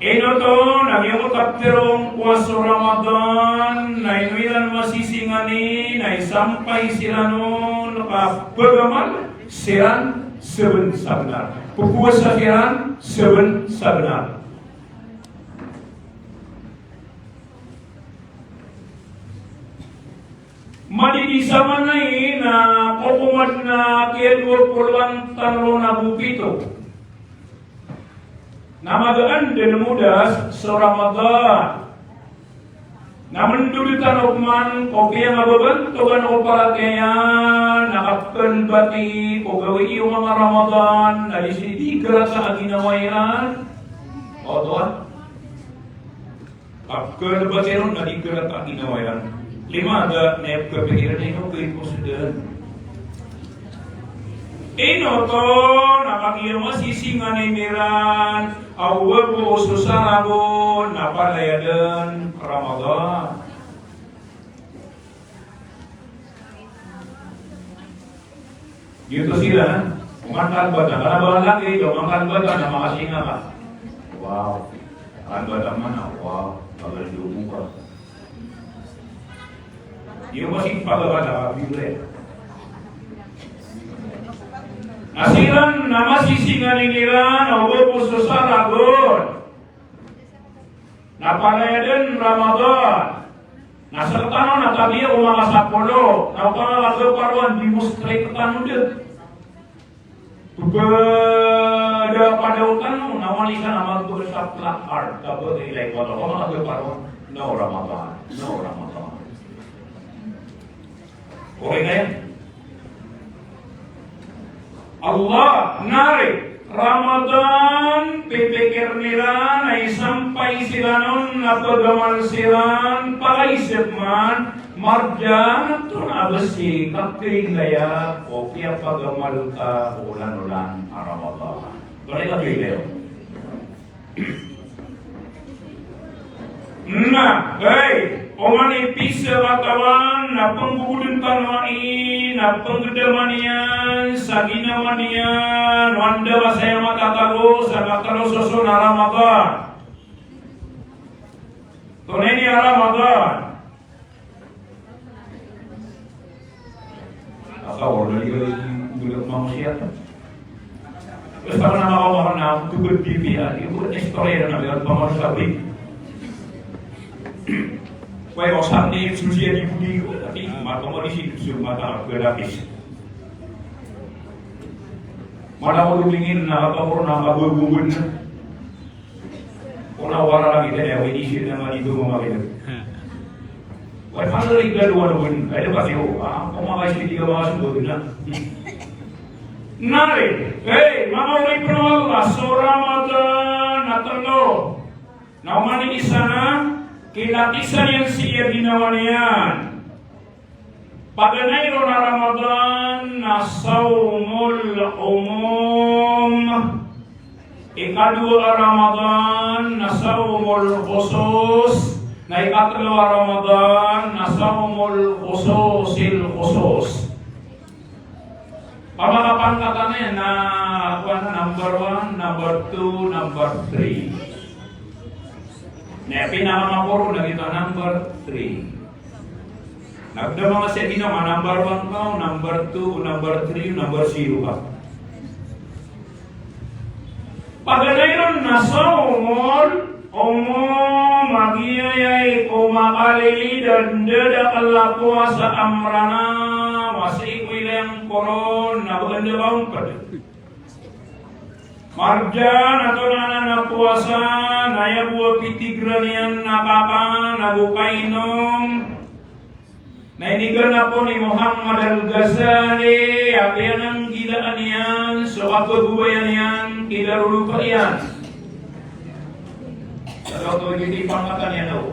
Ino to, nagyamukaptirong puasa Ramadan, na inuilan masisingani, na isampay sila noon, nakapagamal, siran, seven sabenar. Pupuasa siran, seven sabenar. Madi di zaman na kukumat na kaya 20 tanro na bupito. Namagaan din mudas sa Ramadan. Namun dulitan ukman ko kaya mababantugan ko para kaya nakapkan bati ko gawin yung mga Ramadan na isidikara sa aginawayan. O doon. Kapkan bati ron na dikara sa aginawayan. 5 ada nep kepikiran ino ko sudah. Ino to nakakiya masisingan ni miran awal po susarabon napalayadan Ramadan. Gitu sila, umantan bata, karena bahan lagi, umantan bata na makasinga ka. Wow, kan bata mana? Wow, bagal dulu ka. Yung masing pagabata, bibli. Asiran nama sisingan nila awal po susarabon napalayadan Ramadan. Nasertano na tabiya umanga sapolo na upang agaparuan di mustray katano din. Pada padautan nawalikan amal bersab lakar kabel ilai kotor umang agaparuan no Ramadan. Oke kaya? Allah narik Ramadan pipikir nila na isampay sila nun na pagamal silan pakaisip man marjan ito na abasi kakiglaya o kaya pagamal ka ulan-ulan Ramadan. Tuloy ka kilayo. Nah, omanipis sa katawan na panggugulin tanwai na panggedamanian sa ginawanian wanda basaya matatalo sa matalososo na Ramadan. Tunay niya Ramadan. Akawar na yung gulat manusia. Basta ka na makawar na tugod bibia. Yung buat istorya na bilang pamasabi. Kaya kung saan niya susiya di budi ko, tapi matomalisin sumata berlapis. Mana ko lumingin na kapapuro na mabubugun na. Kung nawara lang ito, ay inisip naman ito mga Why mana rin galuan-luan? Ay dapat yun, kung makaisip di ka makasubod na. Nari, mga ulit na Allah, so Ramadan na talo, na umani isa na, kilakisan yang siya ginawa niyan. Paganayro na Ramadan na sawmul umum. Ikadua Ramadan na sawmul khusus. Na ikatlo Ramadan na sawmul khususil khusus. Pamakapan katanya na number 1, number 2, number 3. Nah, pinamamapuro na ito number 3. Nagda mga semino, number 1 ka, number 2, number 3, number 0 ka. Paganayron na sawmol, magiyayay kumakalili dan dada kalapuwa sa amrana, wasiikoy lang koron, nabaganda baumpad. Marjan atau na puasa naya buah pitigranian nakaka nabukainom na inigan po ni Muhammad Al-Ghazali apian ang gilaan yan so kapagubayan yan kilarulupa yan sa ito hindi pangatan yan o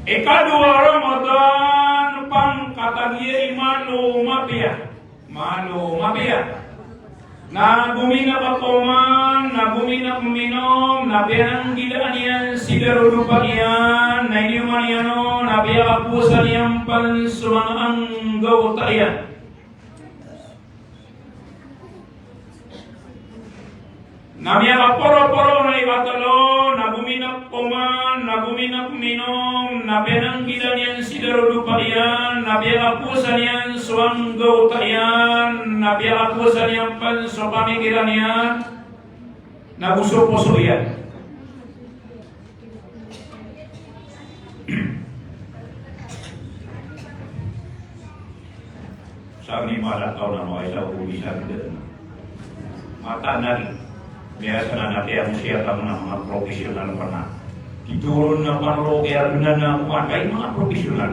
ikadua Ramadan pang katagiri mano mapia na gumina pakuman na gumina kuminom na biang gilaan yan sigaro lupa yan na inyuman yan na biang kapusan yan pan sumang anggaw tayan Namia poro-poro na ibatalo, naguminak poman, naguminak minom, nabenang kilanian sidarudupa yan, nabiakapusan yan suanggaw tayan, nabiakapusan yan pansopamikiran yan, naguso-puso yan. Sabi malah tahu nama Aisyah Ubi Sabda mata nari biasa nanti yang siapa nama profesional pernah diturun nama lo kaya na kumakai mga profesional.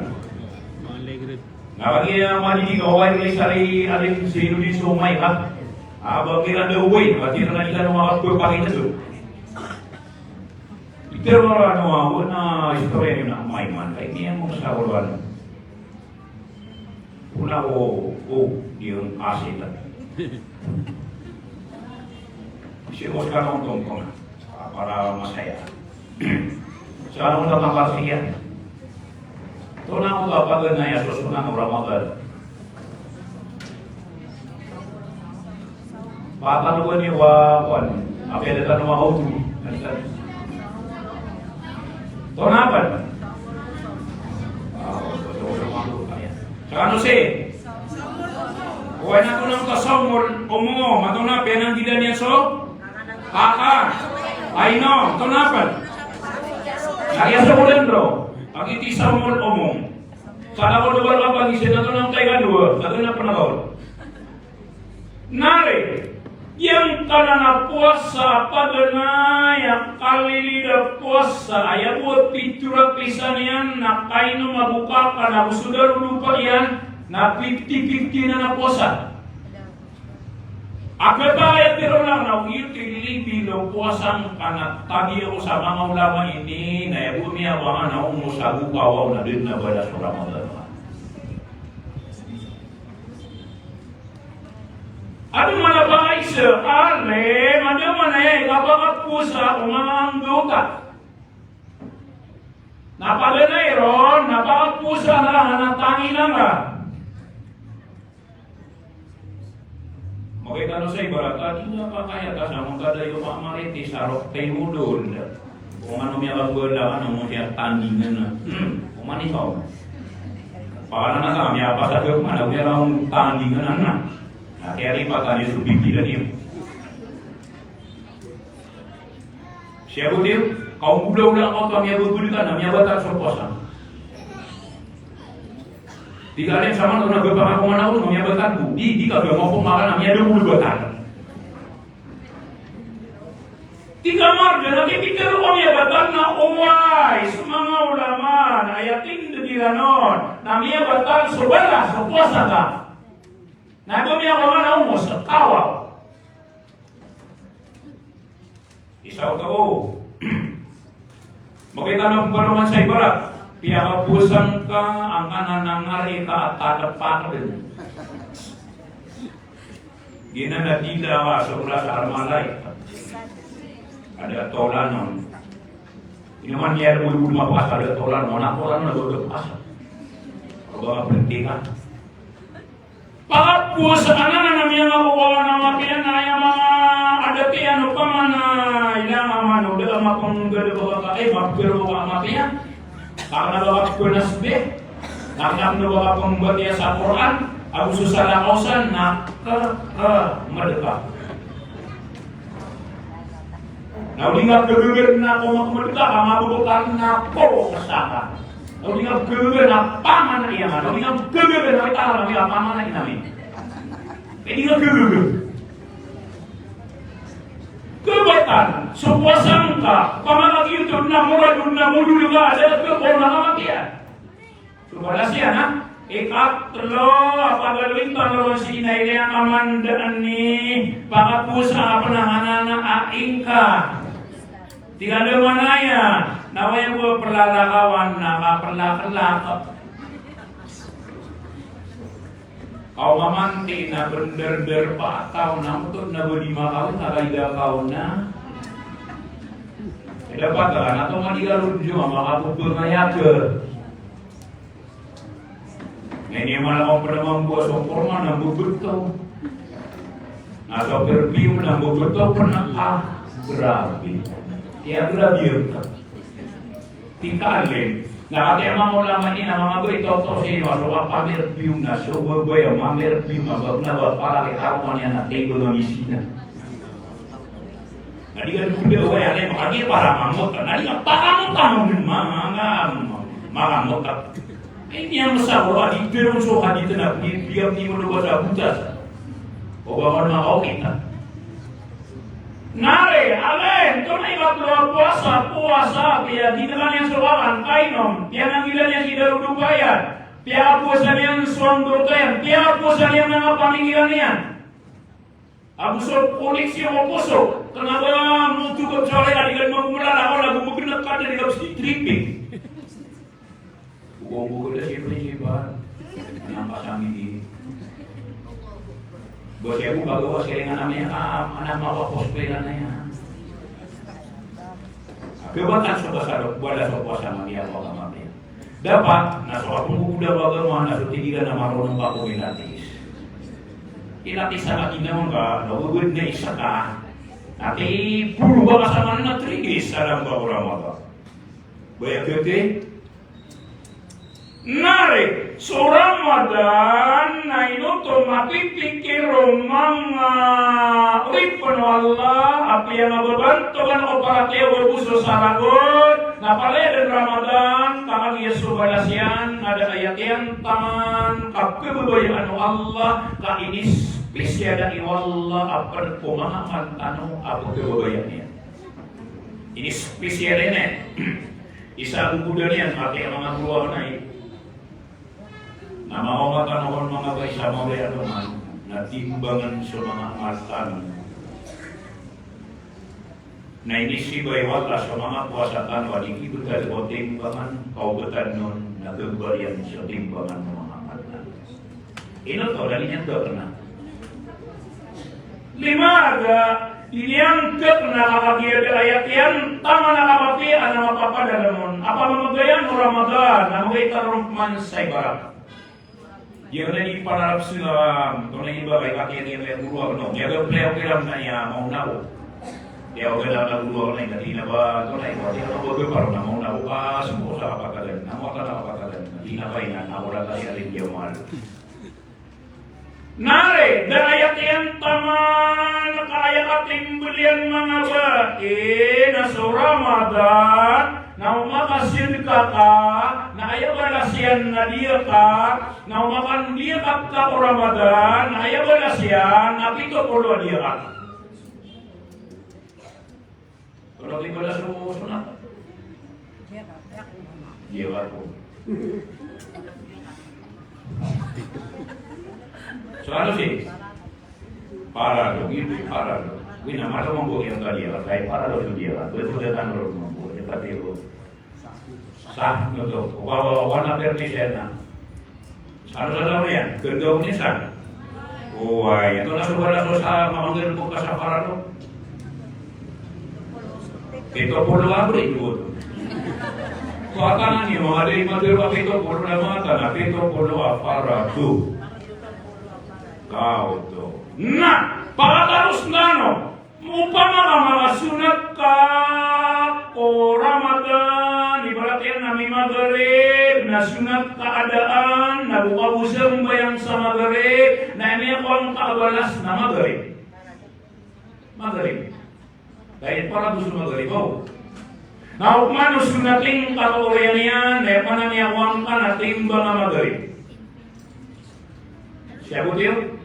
Nalagi mali di gawai lesari alim sinu di sumai kan. Abang kira ada uwi, pasti na kita mga pagpapakita to. Ito ano na istorya na may man kay niya mo sa ulan. Pula yung asin lang. Siguro ka nung tungkong para masaya. So anong nakapasiyan? Ito na ako kapag na yasos ko ng Ramadan. Pataluan niyo wakon. Apela ka nung ako. Ito na ba? Ano sih? Kuha na ko ng kasomor umo, matuna penang tidak niya so? Ay no, ito na pa. Kaya sa ulan bro, pag iti sa umong. Sana ko lugar ka pag-isin na ito ng tayo dua, ito na panahon. Nari, yang kanana puasa paganay, kalilida puasa, ayaw piturak pisanian, na kaino mabuka ka, na sudah lupa yan, na 50-50 na puasa. Akabaya pero lang na uti lo puasang kana tagi ako sa mga ulama ini na yabu niya mga na umusagu kawaw na din na bala sa Ramadan. Ano manabangay sa ale, madaman ay kapag pusa umangang ka. Napaganay ron, napakapusa na natangi lang ka. Makita no sa ibarat, hindi na pa kaya ta sa mga kadayo mamaritis, arok tayo udol. Kung ano may bagula, ano mo siya tandingan na. Kung manisaw. Paano na kami, apa sa gawin, ano may lang tandingan na. Kaya rin pa tayo sa bibilan niyo. Siya ko din, kaum kubla-ubla ako ito, ang iyabubulitan, ang iyabatar sa puasa. Di kalian sama na nagpapaka kung ano ako, ang iyabatar ko. Di ka ba mo pumakan, ang iyabulibatan. Di ka marga, nakikita ko ang iyabatan na umay sa mga ulaman, ayating na giranon, na ang iyabatan sa wala, sa puasa ka. Nagumya ko nga na umos at kawaw. Isaw tao. Makita na kung naman sa ibarat. Piyakapusan ka, ang kananangari ka at tatapatin. Ginanadila ka sa ula sa armalay. Ada tola nun. Inaman niya mo yung mapas, ada tola nun. Ako lang nagagapasa. Ako ba berhenti ka? Pakapusa ka na namin ang makukuha ng mapiyan na yung mga adati ano pa man na ilang amano dalam akong galabawa ka ay mapiro ka mapiyan karena bawa ko nasbe karena bawa akong batia sa Quran ako susala kausan na merdeka na ulingat kegeger na ako merdeka kamabubukan na po kasaka na ulingat kegeger na paman na iyaman na ulingat kegeger na itala na paman na inamin hindi nga kegeger kebatan, sebuah sangka, pamanag YouTube na murad na mulu juga ada kebon na kamakian. Subhanallah siya na, ikatlo, apagaluin tanong sinay niya kamandaan ni pakapusa panahana na aing ka. Tiga lumanaya, naway ko perlalakawan na kaperlakal. Kau mamanti na berder pa kau na mutod na budima kau na kaida kau na. Dapat kan atau madigalun juga makapupul na yaker. Ini malah kau pernah membuat sopor mana bubutau. Atau berbium na bubutau pernah Grabe. Kaya grabe yun ka. Tikalin. Nakati ang mga ulaman niya, mga ito sino, so pamerview na, so babayo, mamerview na, para kikaroon niya na table ng isina. Nadigan ko ba, ay makagir para mamot, nadigan pakamot-tamong mga mot. Eh, niya masawala, dito yung suha dito na, biyang di mo luwa sa butas. O ba mo naman kakita? Nari, alin, ito na ikatlo puasa, kaya di naman yung suwakan, kainom, kaya nangilan niya si Darudubayan, kaya puasa niya suwang yan, kaya puasa niya mga paningilan niya. Abusok ulit siya mo puso, kenapa mo cukup sore adikan memulai ako lagu mungkin ka dari kapsi tripping. Buku udah siapa nampak kami di. Bos aku bagus keringan namanya anak mau cosplay namanya. Kebatan sebesar buat puasa mami apa kami. Dapat naso aku udah bagus mana naso tiga nama orang baku inatis. Inatis sama kita enggak, nabubuin na isa ka. Ati puro ba kasama na trigis alam ba Ramadan. Bayak kete. Nari, so Ramadan na inuto mapipikir mga ripon Allah apa yang mababantukan o para tewa buso saragot na paleden Ramadan kakak Yesus balasian ada ayat yang taman kakebabayaan Allah ka inis pisyada iwallah apa pemahaman anu apa kebabayaannya ini spesialnya isa bubudanian pakai mga keluar naik nama orang mga baisa mga bayaran na timbangan sa mga matan na inisibay wala sa mga puasatan wadiki betal o timbangan kaugatan nun na kebarian sa timbangan ng mga matan ino to dali niya to na limaga iniangkat na kakakiyad ayat yan tama na kapati ang mapapadalamon apa mamagayan o Ramadan na mga itarumpan sa ibarat. Yang ada di para Islam, kalau iba baik kaki yang yang guru no, dia ada beliau kiram nanya mau nahu, dia ada dalam guru orang yang tidak ba, kalau iba dia ada beberapa orang mau nahu pas, semua salah apa kalian, nama apa kalian, tidak baiknya, nama orang tadi ada dia malu. Nare, dan ayat yang taman, ayat belian mengapa, na Ramadan. Na umakasir ka na ayaw balasiyan na dia ka, na umakan dia ka o Ramadan, na ayaw balasiyan, na pito polo dia ka. Kalau di balas mo sunat. Dia ko. So ano sih? Para lo, gitu, para lo. Wina mata mambo yang tadi ya, kayak para lo dia, betul kan lo mambo, tapi lo. Sah gitu, warna verdi sana. Salah ya, kedua ini sah. Wah, itu langsung pada dosa memanggil buka safara tuh. Itu perlu apa itu? Kuatan ini mau ada lima apa itu perlu mata, tapi itu perlu apa tuh? Kau tuh. Nah, para terus nano, upama mga sunat ka o Ramadan, ibaratnya nami maghrib, na sunat keadaan, na bukabusang bayang sa maghrib, na ini akong kaabalas na maghrib. Maghrib. Dahil para gusto maghrib, oh. Na upmano sunating kalorian yan, na pananiyawang ka na timba na maghrib. Siya butil?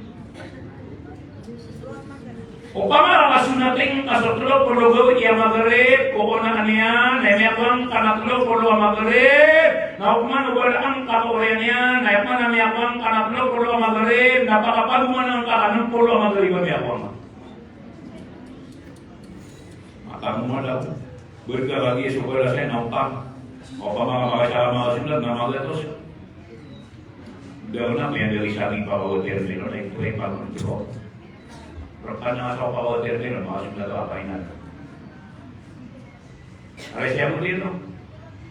Upama kasunating kasutlo puluh gawit ya maghrib, kukunaan niya, naimiyakang kanatlo puluh maghrib, na upman ubalaan kakurian niya, naipman namiyakang kanatlo puluh maghrib, napakapaluman ng kakanang puluh maghrib amiyakang. Maka mo daw, berka lagi supaya saya nautang, upama makasama sulat na maglatos. Daw na may dari sabi pa o termino na ito ay pag-control. Pertanyaan nga sa kawatir din, masuk na ito apainan. Aray siya mo dito.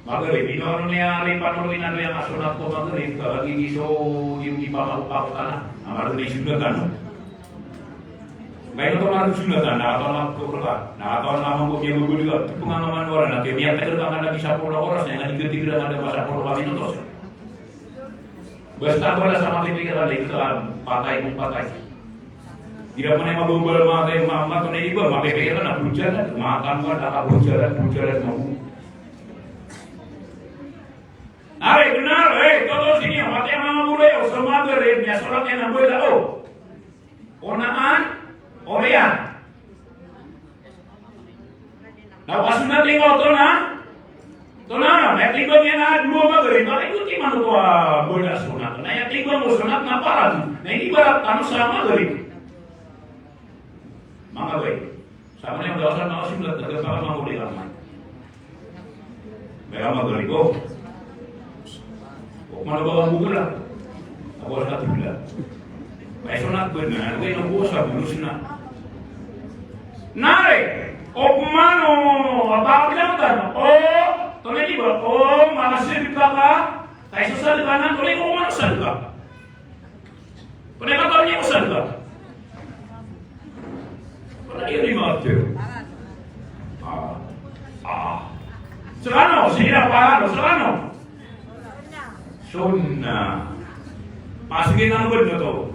Magalip, ino niya rin panuloy na rin ang asunat ko magalip. Kalagi iso yung ipapakupako ka na. Ang magalip yung gagano. Ngayon ito nga sunatan, nakataon ko ka, nakataon naman ko niya gugulo ka, ito nga naman wala na, kaya miyak tayo ka nga lagi sa pula oras, na naligatig na nga sa pula kami nutos. Basta wala sa mga kaibigan, ito patay kung patay. Tidak mo na magumbal mga kayo, mga ito na iba, makikita na, bujalan, makan ka, nakabujalan, mo. Ari, benar, todos ini, mati ang mga mulay, o sa mga garin, niya surat yan ang buwela, o. Onaan, Orian. Nawasunat lingkaw ito na. Ito na, naklingkaw niya na dua magarin. Bakit ikuti man ito bola sunat? Naklingkaw mo sunat na parang. Na hindi ba ano sa magarin? Mga bay. Sama na yung dawasan mga simulat. Nagkakaka mga uli kamay. Kaya magarin ko. Kung ano ba ang bugula? Ako sa tibula. Kaya sunat ko na. Kaya nabusa, bulus na. Nare, o kumano, abakilangan, o, tunay di ba, o, manasid ka, kaya sa salga tunay ko kumano salga. Tunay ka taon niya ko salga. Tunay yun yung mga tiyo. Serano, sila pa, serano. Sunna. Pasigin ang word na to.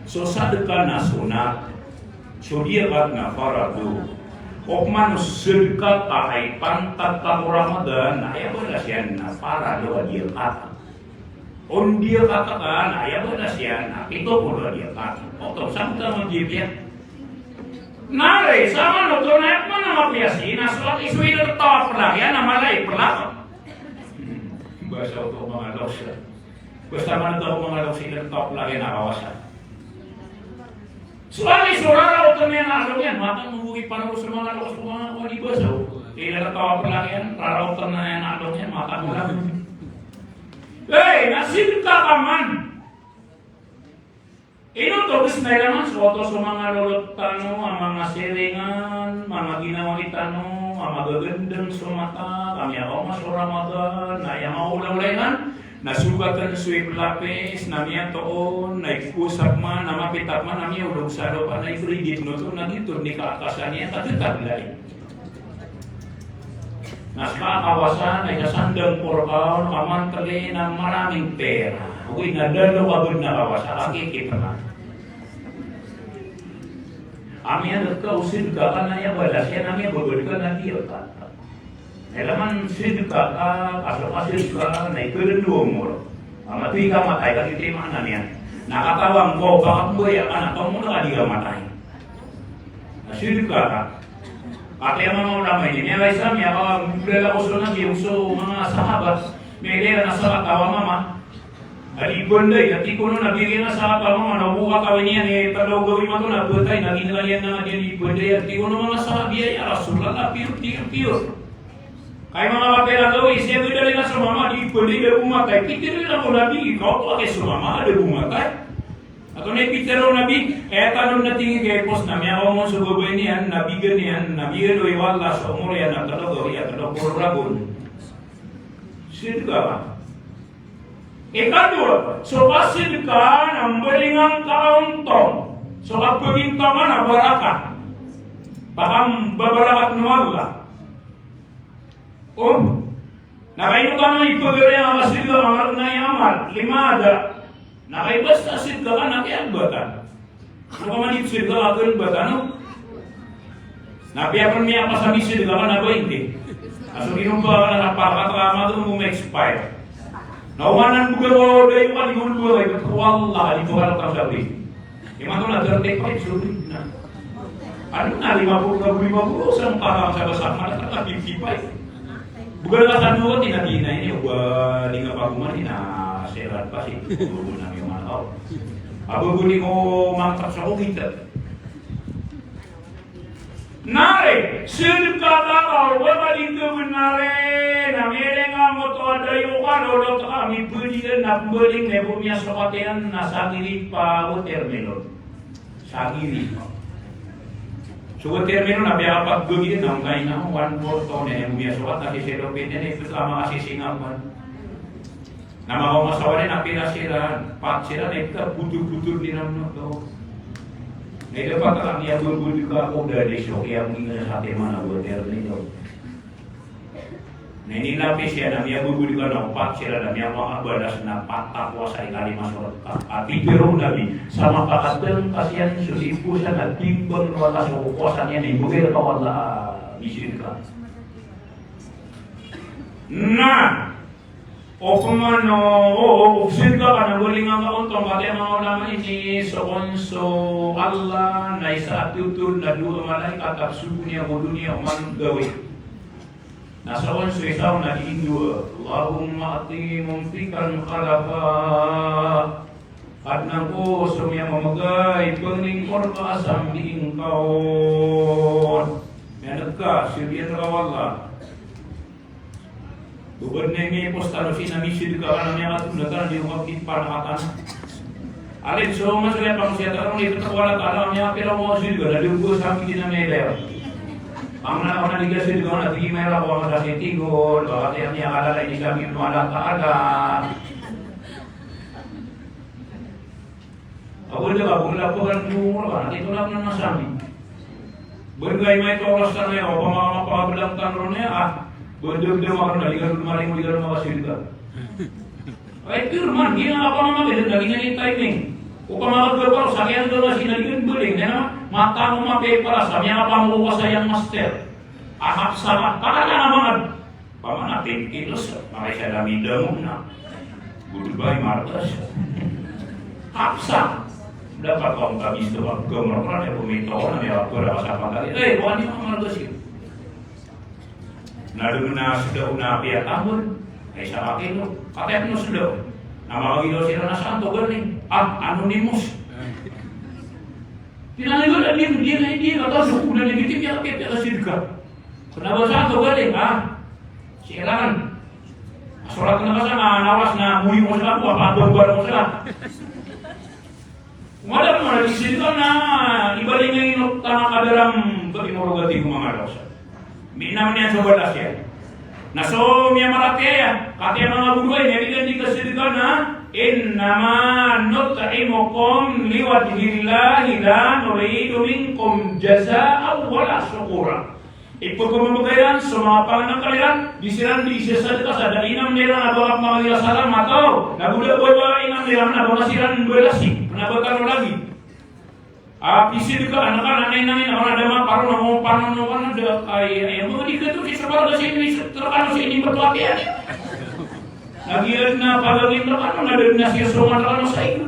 So, sadaka na sunat. So dia na faradu. O manusirka kahit pantat tamu Ramadan, ayah berasian na faradu dia kata. On dia katakan, ayah berasian na itu pun dia kata. Otot sampai menjibia. Nare sama no naik mana mapiasi, nasuat isu itu tetap lah ya nama lain perlah. Bahasa untuk mengalos. Bersama itu mengalos itu tetap lagi nawasan. Suami saudara utama yang alamian, maka menghubungi panurus semua lalu semua wali basau. Tidak tahu perlakian, rara utama yang alamian maka mulai. Nasib kaman. Ino to bismillah suatu semua lolot tanu, mga selingan, mga ginawa ni tanu, mga gagendeng sumata, kami ako mas Ramadan, na yang mau ulang-ulangan. Nasugatan suwi lapis, namanya toon, naikusap man, nama pitak man, namanya ulung saro pa na ikredit no to, nagitur ni kaakasannya, tetap lain. Nas kawasan ay nasandang porkaon, kamantali ng maraming pera. Uy, nadalo kabod na kawasan, akikita na. Amya nagkausin ka ka na yan, wala siya namya babod ka na diyo ka. Elaman sidka kasih ka na ikurenduo mo. Matui ka matay kasi di mana niya. Nakatawang ko bakit mo ya anak mo na di ka matay. Sidka ka. Kaya mga ulama ini, may isang ya kalau bela usul na uso mga sahabat, may na sa tawa mama. Ali bonday ati kuno nabigyan na sa mama nabuka ka niya ni talo gawin mo na butay naging nila na di bonday ati kuno mga sahabi ya Rasulullah pure. Kaya mga kapela daw, isya ko dali na sumama, di pwede na bumatay. Pitiro na ko nabi, ikaw to kay sumama, ada bumatay. Ato na pitiro nabi, tanong na tingin kay pos na miyaw mo sa gabay niyan, nabigan o iwala sa umur yan, at talaga, yan, talaga, puro ragon. Sin ka ba? Ikadua, so pasin ka ng balingang kauntong. So kapagin ka man na baraka, bakang babarakat ng Allah. Nakaino ka ng ipagari ang asidla ang na yaman, limada. Nakaibas na asidla ka na kiagbatan. Ano ka man ipasidla ka kiagbatan, no? Napiyapan niya pa sa misidla ka na 20. Aso ginumpa ka na napakatrama doon mo ma-expire. Naumanan mo gawa dahil yung kaligul ko ay wala, dito ka lang sabi. Yung mga na 35, sorry na. Ano na, 50, saan parang sa basak, malata 55. Bukan alasan mo tinagina ini di kapaguman na serat pa si guru namin yung manaw. Abo guni ko mangtak sa kita. Nare, sir kata wala din ko nare na merenga mo to adayo ka lolo to kami pwede na pwedeng nebo niya sa katean na sagiri pa o termino. Sagiri. So termino na biya paggugin ng kain na 1/4 to na yung biya sukat na kisilopin na ito sama kasisingapan. Na mga masawarin na pinasiran, pat sila na ito butur-butur din ang to. May dapat lang niya bulbul ka ako dali so kaya mga sa atin mga water nito. Naninapis siya na niya bulbul ka na upat sila na niya mga balas na patakwa sa ikalima surat ka. At pero nabi sa makakatang kasiyan susipo siya na timbang wala sa kukuasan niya ni bugil ka wala misir ka. Na o kumano, observe ka na guling ang kauntong pati ang mga ulama ini so Allah na isa tutul na dua malaikat at subunya mo dunia man gawin. Nasa onso isaw na indo Allahumma ati mumtikan khalafa at nang ko sumya mamagay panglingkor ka sa aming kaon. Menog ka, sirbiyan ka wala. Bubad na may postalo sinamisid ka ka niya at unagan di umabit panakatan. Alin so masulit pang siya tarong dito sa wala talang niya pero mo sid ka nadugo sa amin din na may leer. Ang na ako naligasid ko na tingin mayroon ako ang sa sitigol bakit niya kalala hindi kami tumalang kaada. Ako dito ka bumula po ka nung ka dito lang na nasami. Bergay may toros na niya o pamamapagalang tanong niya Berdua-dua makan dari kalau kemarin mau digarap makasih juga. Ay firman, dia apa nama beda dagingnya ini timing. Upama kalau sakyan kalau masih daging beling, ya mata mau mape para samnya apa mau sayang master. Ahap sama, karena banget. Paman atin kilos, makanya ada midang na. Goodbye martas. Hapsa. Dapat kau kami sebab kemerdekaan ya pemintauan ya aku ada apa kali. Bukan ini martas sih. Nalu na sudah una pia tahun, sa akin no, katanya no sudah. Nama lagi dosi na santo galing, anonimus. Tinanong ko dia kata suku na legitim ya kita sirka. Kenapa santo galing siaran. Surat na kasi nawas na muli mo sila, apa mo sila. Wala mo na sirka na ibaling ngayon tanang kadaram pag-imorogati ko mga dosa. Minam niya sa balas yan. Naso miya malatya, katya mga buhay, narigan di kasirikan na, innama nut'imukum liwajhillahi la nuridu minkum jaza'an wala syukura. Ipagkumabagayan sa mga panganang kalian, disiran di isa ka sa dainam nila na bawang mga salam atau nagulat-gulat inam nila na bawang nasiran belasik, penabakan lagi. Pisir ka anak-anak namin orang ada mah paru mau panon ada kayak mau diketuk di sekolah di sini terkadang sini berpelatihan. Lagi na palagin terkadang ada nasi semua terkadang saya.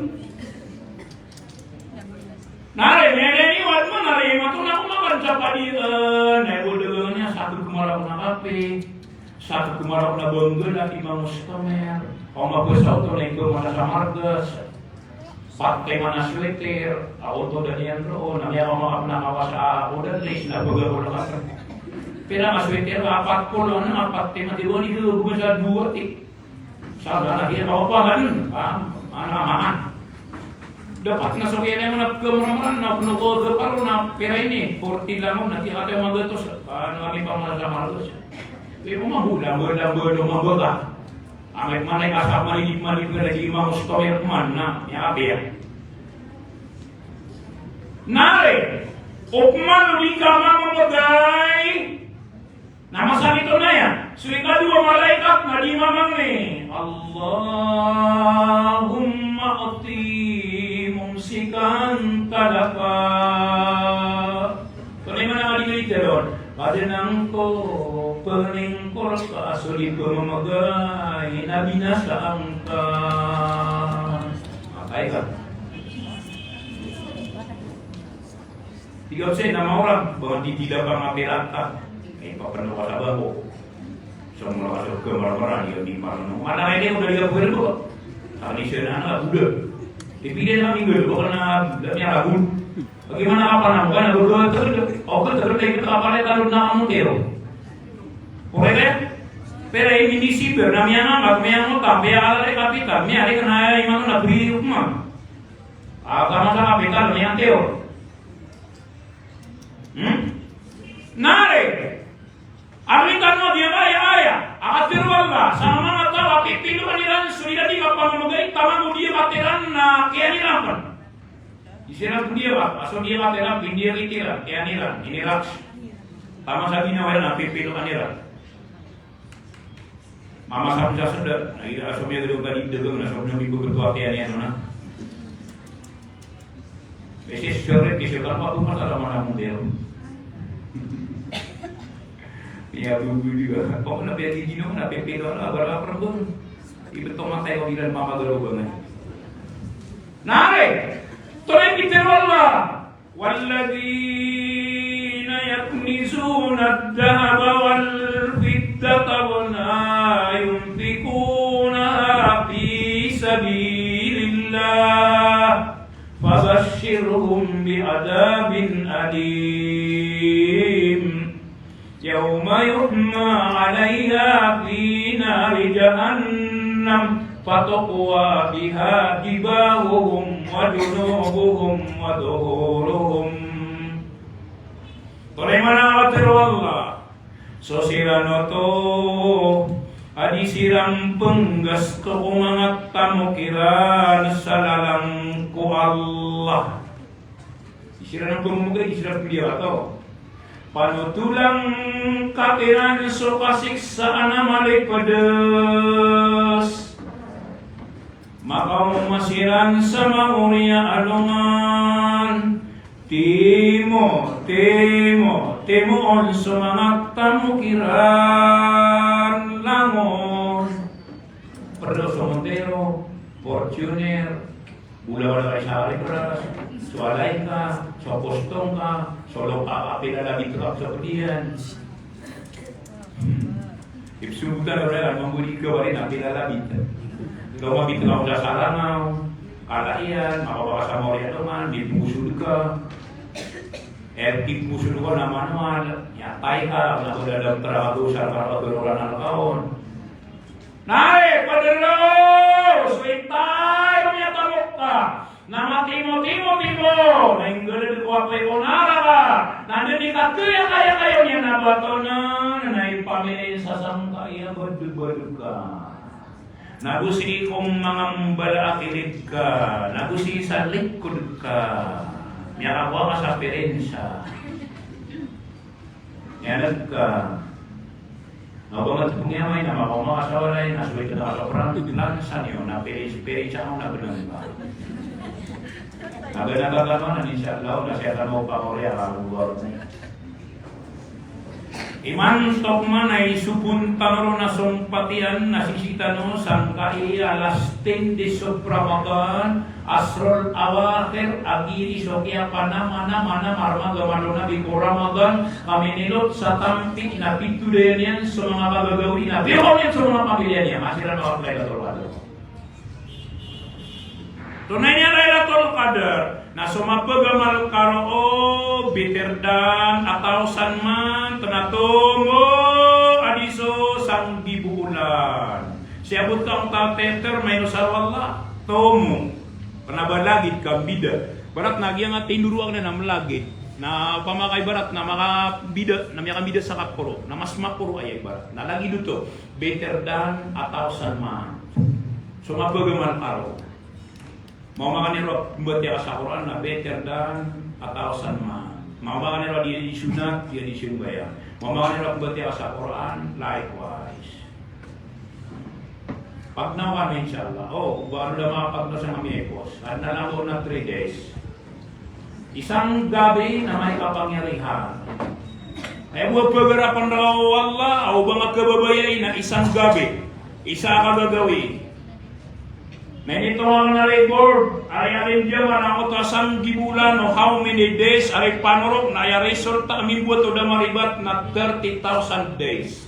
Nare ini wat mana nare matu nak makan capadi nebodenya satu kemarau na kape satu kemarau na bangga lagi bang mustamer. Oma besau tu nego mana samargas. Pakai mana sweater, auto dan yang ro, namanya orang nak awas udah list nak begal kan. Pera mas sweater apa puluh apa tema di bawah itu bisa dua tik. Saudara dia apa kan? Anak-anak. Dapat nasok ini mana kemana-mana nak penuh kepala nak pera ini, porti lamu nanti ada magatus, kami paman sama magatus. Ibu mah bulan berdah. Amet mana kasap malik lagi mau stoyer mana ya apa ya? Nare, ukman wika mamagay. Nama sa ito na yan. Suika dua malaikat na di mamang ni. Allahumma ati mumsikan talaga. Tunay mo na maligay doon. Padanang ko, peningkol ka, sulit ko mamagay, nabinasa ang ka. Matay ka. Tiga saya nama orang, bahwa di tidak bang apelata. Papan lupa sabar kok. Semua kasih ke marah-marah, dia di parno. Mana ini udah dia berdoa. Kali sana udah. Dipilih lah minggu, karena dia ragu. Bagaimana apa namanya berdoa terus? Oke terus kita apa kalau nama mutero. Boleh? Pero ini disipir namanya mau kape ala kapita, mi ari kena imam na beri umma. Agama sa kapita ni anteo. Nare. Arikan mo dia aya. Akatir wala sama mga tawa pipilu kanilang sudah di kapamagay tamang dia bateran na kaya nilapan. Isira dia ba? Aso dia ba tela pindir itira, kaya nila, inirax. Tama sabi niya wala napipilo kanila. Mama sabi sa sudah, aso niya gado gadi dagang na sabi niya ketua kaya niya na. Besi sure kisah kalau aku masalah mana model. Ya bubu juga. Kok na biar gino na pipilo na bara pergun. Ibeto matay ko bilang mama garo banget. Nare. Tulen kita Allah. Walladzina yaknizuna ad-dhahaba wal fiddata wa la yunfikuna fi sabilillah. Fabashshirhum bi'adabin alim. Yawma yuhma 'alayha fi nari jahannam fatuqwa biha jibahuhum wa junubuhum wa dhuhuruhum. Tolong mana Allah. So sirano to adi sirang penggas ko umangat tamu kiran salalang ku Allah. Sirang pengmuga isirang dia atau panutulang kakiran so kasiksaan amalik pedes. Maka masiran sama uria alungan Timo on semangat tamu kiran langon Perdo Montero Fortuner Bula-bula sehari beras Sualai ka Sopostong ka Solo apa lagi terap sepertian Ipsubutan orang membudi kewarin apila lagi Ikaw mabitulaw sa sarangaw, kalaian, makabaka sa morya naman, di puso ka. Di puso ka naman, yatay ka, nakudadang trabaho sa karapatuloran ng kaon. Nare, padalo! Switay, kumiyatamok ka! Namatimo-timo, nainggalin ko apay ko nara ka! Nandun ka kaya kayo niya nabato na, naipamilin sa sangkaya, badu-badu ka. Nagusi kong mga mbala akilid ka, nagusi sa likod ka, miyakawa ka sa perensya. Yanag ka. Nabangat kong yamay na makamakasawalay, nasuway ka na kasoprang lansan yun, na perensya akong nagunan ka. Naganagagaman na inshallah, nasyakan mo pa ko rin ang lugar mo. Iman tokman ay supuntang na sumpatian nasisitano sangkai alastin di sopramakan asrol awakhir agiri sokya mana marma gamalona di Ramadan kami nilot sa tampi na pitudenian sa mga kagagawin na bihon sa mga pamilya niya masiran mga Lailatul Qadar. Tunainya Lailatul Qadar na sumapagamal karo biterdan atau sanman tenatungo adiso sang dibulan. Siabot kang tateter may nusarwala tomu. Panabalagid kang bida. Barat nagyang at tinuruang na namlagid. Na pamakay barat na makabida na miyakang bida sa kapuro. Na mas mapuro ay barat. Nalagi dito biterdan atau sanman. Sumapagamal karo. Mau makan niro buat dia sa Quran na better dan atau sanma. Mau makan niro dia di sunat dia di sumbaya. Mau makan niro buat dia sa Quran likewise. Pagnawan insyaallah. Oh, baru dah mapagno sa mga ekos. At nalabo na 3 days. Isang gabi na may kapangyarihan. Ay buat pagarapan raw Allah o mga kababayan na isang gabi. Isa ka gagawin. Nito ang na-record, ay arin diya na utasang gibulan no how many days, ay panorok na ay resulta amin buat o damaribat na 30,000 days.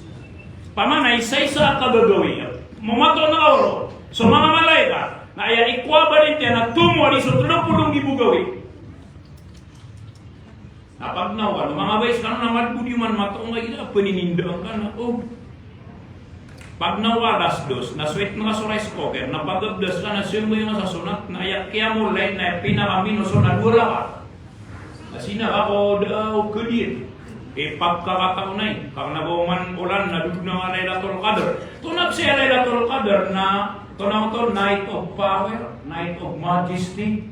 Pamanay, isa-isa kagagawin. Mumato na oro. So mga malayka, na ay ikwa ba rin tiyan na tumuwa so 30 gibugawin. Napagnawan, mga guys, kano naman po di man matong ay paninindang ka na, oh. Pag nawalas dos, na sweet na kasuray spoker, na pagabdas ka na siyempre yung sa sunat, na kaya mo light na pinakaminuso na gula ka. Na sinaka daw kulit. Pagkakataon na kang nabawaman ulan, nadug na nga Lailatul Qadar. Tunab siya Lailatul Qadar na, tunang to, night of power, night of majesty.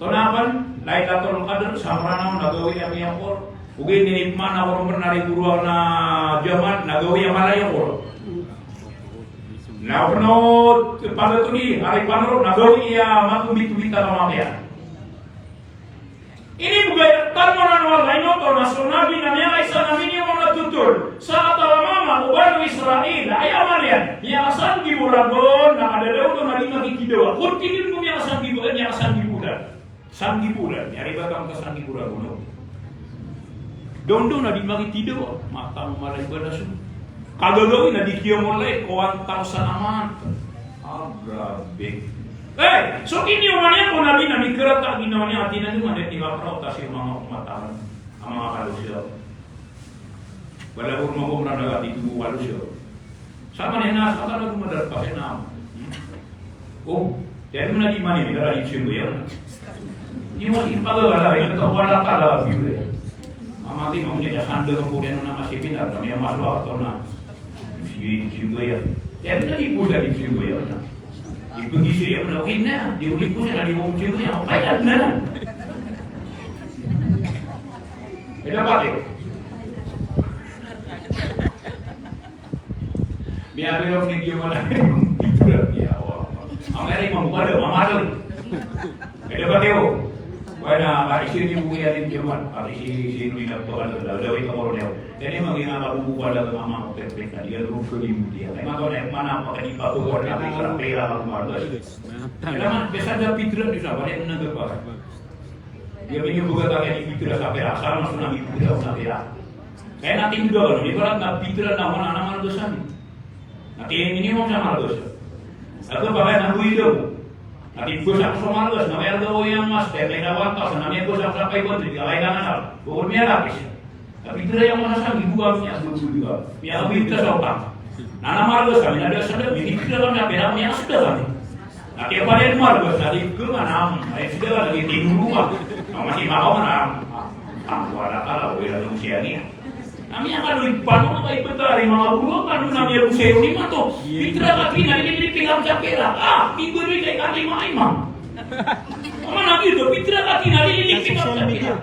Tonapan, Lailatul Qadar samrana nagawi yang yakor. Ugin ni mana orang pernah guru na zaman nagawi yang mana yakor. Na pernah pada tu ni hari panro nagawi ya maku bitu-bita nama dia. Ini bukan tarmonan warlain atau nasionabi namanya Aisyah namanya orang tutur. Saat mama ubah Israel ayam alian yang asal di Buragon nak ada lewat nari lagi kidoa. Kurtin itu yang asal di bulan yang asal di bulan. Sang di bulan nyari batang ke sang di Buragon. Dondo na di magi tido mata malay balasu. Kagagawin na di kiyo mulai kawan tao sa naman. Grabe. So ini umanya kung nabi na mikrat ang ginawa niya atin na naman at ibapraw tas yung mga kumatahan ang mga kalusyo. Wala ko rumagom na nagati ito kalusyo. Sama niya na sa talagang madarpasin na. Dahil mo na di mani, may daralip siya yan. Hindi mo ipagawala, yung wala talaga view. Amati mo niya, handa ka po rin na masipin at may maswa ito na siya yan. Dahil na ipuda din siya yan. Begitu dia melakukannya, dia ulipunya dari wong cewek yang kaya beneran. Beda apa dia? Biar dia orang dia malah itu dia. Amerika membuat ada. Beda apa dia? Wana parisi ni buya din Jerman, parisi sino ina to ano daw itu orang dia. Jadi mangina buku pada mama perfect dia ru ke di dia. Memang kalau mana apa di paku orang di sana pera mardas. Memang biasa ada pitra di sana ada negara. Dia punya buka tangan di pitra sampai asal masuk nang pitra usah pera. Kayak nanti juga kalau di barat na pitra nama dosa ni. Nanti ini mau sama dosa. Atau bagai nang itu. Nanti gosak sama los, namanya ada yang mas, terlena wantas, namanya gosak sampai kontri, kalau yang kenal, pokoknya lapis. Tapi tidak yang mana sang ibu kami yang dulu juga, yang lebih kita sopan. Nana margos kami ada sedang, ini kita kami apa namanya sudah kami. Nanti apa yang margos tadi ke mana? Sudah lagi tidur rumah, masih mau mana? Wala kalau wala usia ni. Namanya kalau ipano ay petari mga bulo kan namanya museo ni mato. Pitra katina ni pinggam capera. Minggu ni kay kati maimam. Mana gitu pitra katina ni pinggam capera.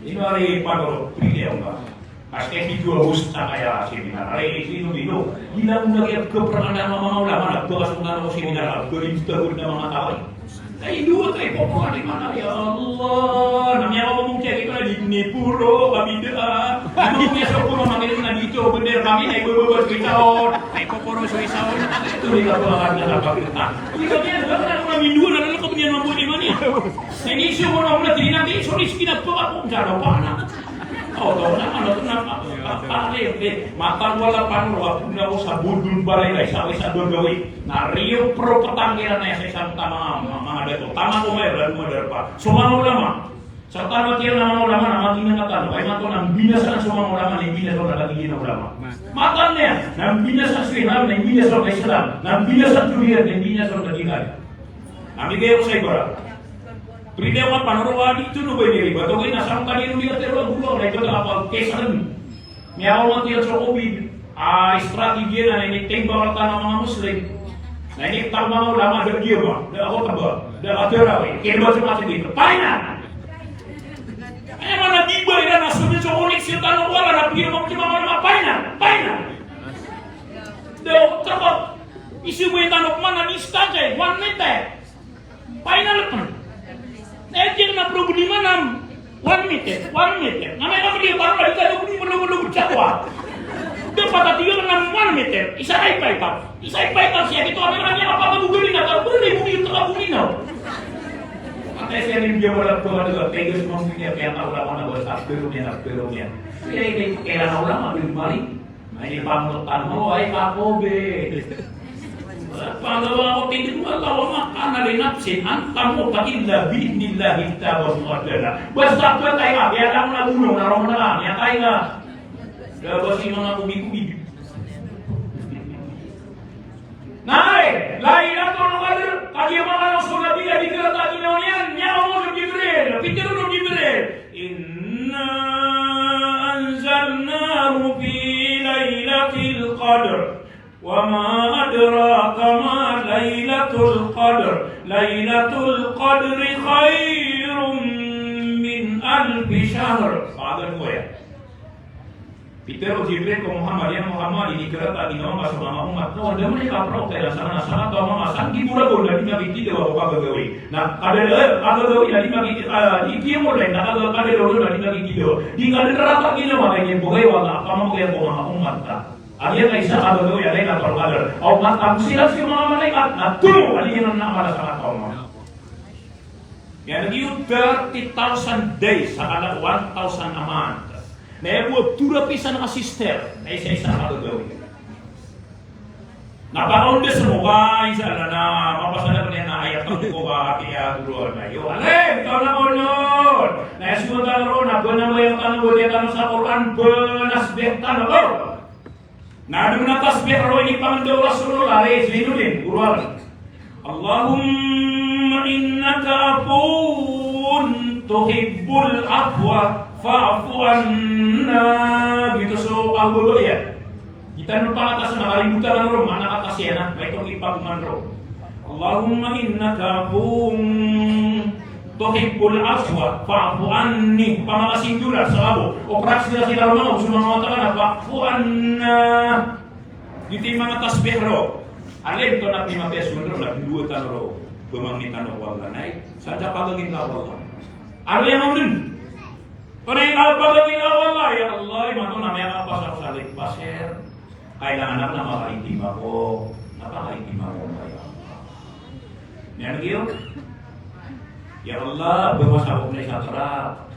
Ini hari pano video ba. Pasti itu harus kaya seminar. Hari itu dulu. Hilang lagi keperangan mama ulama nak tugas mengenai seminar. Berita guna mga tawai. Ay dua kay pokok di mana ya Allah. Namanya apa mungkin kita di Nepuro kami dah. Namanya sokong mamanya na dito bener kami na ibu-ibu kita. Ay poporo so isaw na ito di ka ba na kapita. Ito niya dapat na mindu na lang kami mambo di mana. Ini semua orang nak diri nanti sorry skinap ko ako jaro pa na. Tahu na ano na makan wala panro na sa budul balay sa gawin na Rio Pro Petanggilan na sa isang mga dato tama ko may mo derpa sumang ulama sa tama kiyo na ulama na maging nakatalo ay mato nang binasan sumang ulama ni binasan na lagi na ulama makan niya nang binasan Islam na binasan Islam nang binasan Tuhan na binasan kajikan amigay ko sa ibara Pridewa panarwadi itu no bede bato ko na sang kanino dia terwa bulo na ito apa kesan miyaw mo tiyo sa COVID strategi na ini tembak tanah mga Muslim na ini tama ulama dari dia ba ako taba da aterawi kendo sa dito paina ay mana diba ina na sunod sa koneksyon tanong wala na piro mo kima mga paina do taba isu mo tanong mana distansya 1 meter paina lepan Ejeng na problema nam 1 meter. Namanya apa dia baru lagi kalau ini perlu bercakwa. Dia pada tiga nam 1 meter. Isai paipap siapa itu orangnya apa Google nggak tahu boleh mungkin tak boleh no. Makanya saya ini dia malah tuh ada tegas mungkinnya yang ulama nak berasperunya. Ini era ulama di Bali. Nah ini panutan mau ay kapobe. Pagawa ko tingin mo Allah makana li nafsin antam mo pa illa bi'idnillahi ta'ala. Basta ko tayo kaya lang na ulo na ron na lang ya tayo nga. Dapat si mga kubi-kubi. Nay, Lailatul Qadar kaya mga sunnah dia dikira tadi niyan nyawa mo Jibril. Pitiro no Jibril. Inna anzalnahu fi lailatul qadr. وما أدراك ما ليلة القدر Lailatul Qadri khairum min alfi syahr. Padan ko ya. Peter Jibril ko Muhammad ini kira tadi nama sama umat. No, ada mereka pro kaya sana atau mama sangi mula bola di nabi kita wa kagawi. Nah, ada kagawi dari nabi iki mo lain ada dulu dari nabi kita. Di kada neraka gina makanya boy wala kamu kaya ko umat ta. Aliya kaisa kagawi ada na pro kadar. Au mat sila si mga malaikat na tulo aliyan na mala sa kaum. Yan you 30,000 days sa kada 1,000 a month. Na buat tura pisan na sister na isa-isa kagagawin. Napakaon din sa mukha, isa na mapasala pa niya na ayat ng mukha kaya turuan na yun. Alay, ikaw na unod! Naisuwa ka ron, nabunan mo yung tanong sa Quran, benasbeh tanong. Nado na tasbih ron, ipangdaw Rasulullah, sinunin, uruan. Allahumma innaka afun tuhibbul afwa fa'fu anna gitu so pagulo ya. Kita numpang atas na kalimutan ng rom, anak atas yan may itong ipagman rom. Allahumma innaka afun tuhibbul afwa fa'fu anni. Pamakasindular sa abo. Operasi na sila rom, sumamata ka na fa'fu anna. Gitu yung mga tasbih rom. Alim to na 5 peso rom, nagdua tan rom. Bumangitan o wala na eh. Sadya pagagin ka wala. Ano yan ang rin? Kung pagdating na wala, ya Allah, ito na may kapasok sa pasir. Kailangan anak na makaitim ako. Napakaitim ako kaya Allah. Yan yun. Ya Allah, bawas ako na isa trap.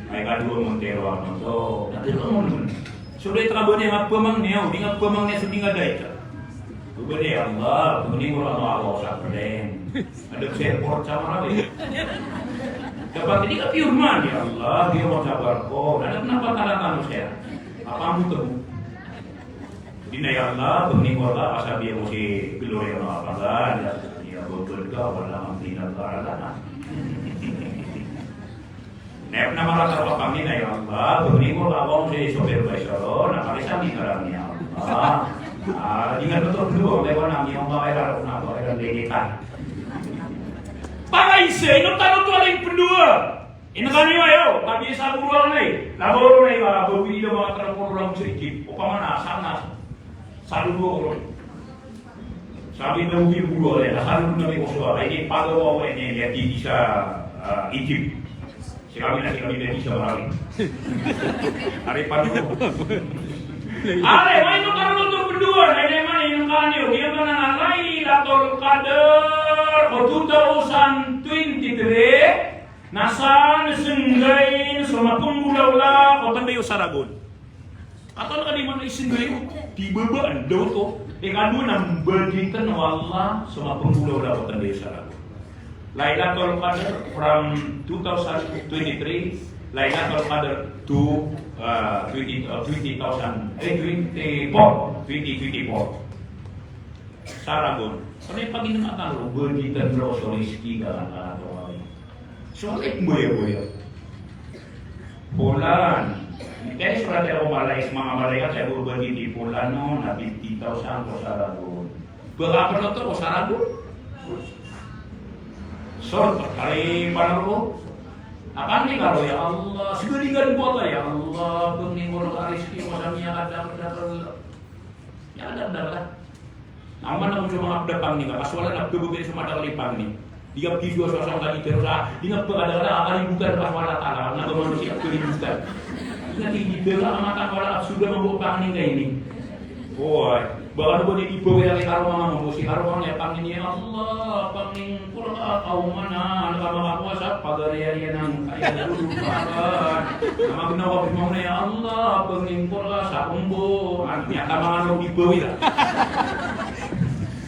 Ay kadua Montero ako to. Nadiro mo nun. Sulit trabo niya magpamang niya. Hindi nga pamang niya sa tinga dahi ka. Bubali ya Allah, bubali mo lang ako sa perdeng. Ada airport sa marami. Dapat ini ka firman ya Allah, dia mau sabar ko. Ada kenapa talatan saya? Apa mu tuh? Dina ya Allah, begini wala asabi mo si Gloria na apagan. Ya betul ka wala ang tinatala. Nek na marata pa kami na ya Allah, begini mo awang si supervisor na kalisa ni karami ya Allah. Ingat betul dulu, lewat nami yang makairar na makairar legitan. Pakaise, ino tanong to alay pendua. Ino kanyo ayo, tabi sa buruan na eh. Laboro na yung babili ng mga transport lang sa ikip. O pamana, sana. Saludo ko ron. Sabi na uwi buruan na saludo na may kusuwa. Ay di pagawa ko niya niya di sa ikip. Sinabi na di sa marami. Ari panulo. Are, may ino tanong to pendua. Ay naman ino kanyo. Iya ba na Lailatul Qadar o 2023 nasan senggain sama penggulaula kota Bayo Saragon. Atau kan di mana isenggain di bebaan daw to. Kadu nang badikan wala sama penggulaula kota Bayo Saragon. Lailatul Qadar from 2023, Lailatul Qadar to 2024. Saragon. Karena pag inangatan lo, badikan lo soliski ka atau sulit mo ya. Bulan. Kaya surat ako mga malaikat saya berbagi di bulan no, nabi kita sang ko Saragon. Berapa na to ko Saragon? Sort kali panaro. Akan ni kalau ya Allah, segeringan buat ya Allah, penginggur rezeki masamnya kadang-kadang. Ya ada. Aman aku cuma abda pang ni, kasualan abda berbeda sama ada lipang ni. Dia video sosok tadi terus dia berada akali bukan Allah Taala, nak manusia itu bukan. Dia tinggi bela mata kalau sudah membawa pang ni kayak ini. Oh, bahkan boleh dibawa dari arwah manusia arwah ya pang ini Allah, panging Qur'an kau mana, kalau kamu kuasa pagari nang ayat dulu pagar. Nama benar apa mau ya Allah, panging Qur'an sa umbo, artinya tamangan dibawa lah.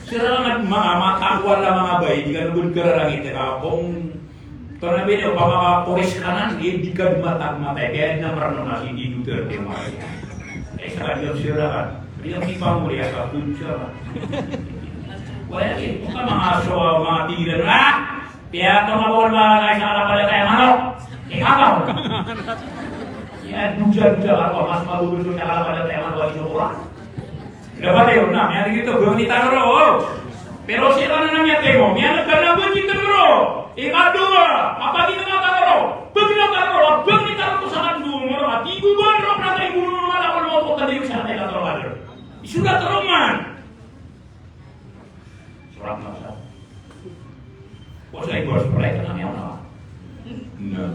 Serangan mga matawal na mga bay, di ka nabun kararang ito kung ternabi niyo, mga polis kanan, di ka matag-matay, kaya namarano na si Duterte Maria. Eh, sa kanyang sirakan, hindi ang ipang muli sa punsya. Wala yun, kung ka mga aso, mga tigilan, kaya tumawal mga kaisa ka pala tayo, manok, ikaw. Yan, duja-duja ako, mas magugusto niya ka pala tayo, manok, isura. Dapat yun na, may dito, buong ni Tanro. Pero sila na namya temo, miya nagkalaban yung kamero. Ikadua, kapag inamataro, pag namataro, pag nitaro sa kandung, at iguban ro na tayo gulo naman ako naman po taliw sa atin na taro. Isulat ro man. Surat na sa. Wasa igor, surat ka namya na. Na.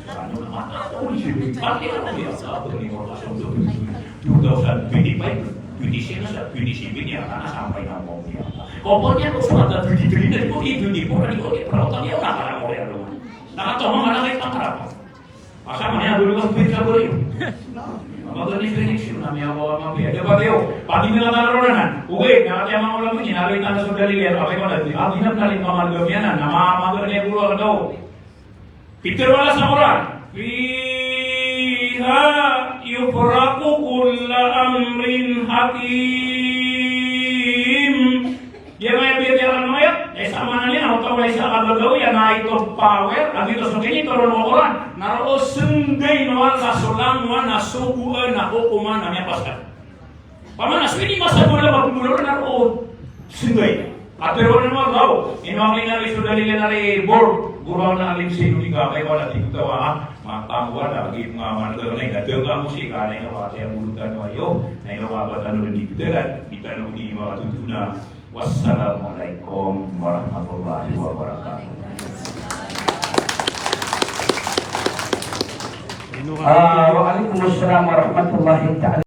Ano naman ako? Pati ako niya sa atin ni mga kasundok. 2025. 27 niya karena sampai ngomong dia. Pokoknya kok surat dan beli dari kok itu di pora di kok perawatan dia nak orang orang lu. Nak tahu mana kita kerap. Masa mana dulu kan kita boleh. Maka ni finish namanya bawa mafia. Dia pakai pagi nila tarunan. Uwe, nak dia mau lalu ni lalu kita sudah lihat apa yang ada. Abi nak kali kamar gemiana nama magar ni pulau tahu. Peter wala samurai. Fiha yufraku kulla amrin hakim. Dia may biyaran mo yan. Sama na niya, ako may sa kagagaw yan na ito power. Lagi ito sa kanya, ito rin oran. Naro sunday naman kasulang naman nasubuan na hukuman na niya pasal. Pamanas, hindi masagula magmulor naro sunday. At pero naman daw, inuangin na rin sudah nila na rin board. Guraw na alim sa inyo ka, kaya wala tingin ka ha. Matamuan na, lagi mga managaro na yung dagang musika na yung kasi ang bulutan mo ayo. Na yung mabatan rin di bidagan. Kita na hindi makatutuna. Wassalamualaikum warahmatullahi wabarakatuh. Waalaikumsalam warahmatullahi wabarakatuh.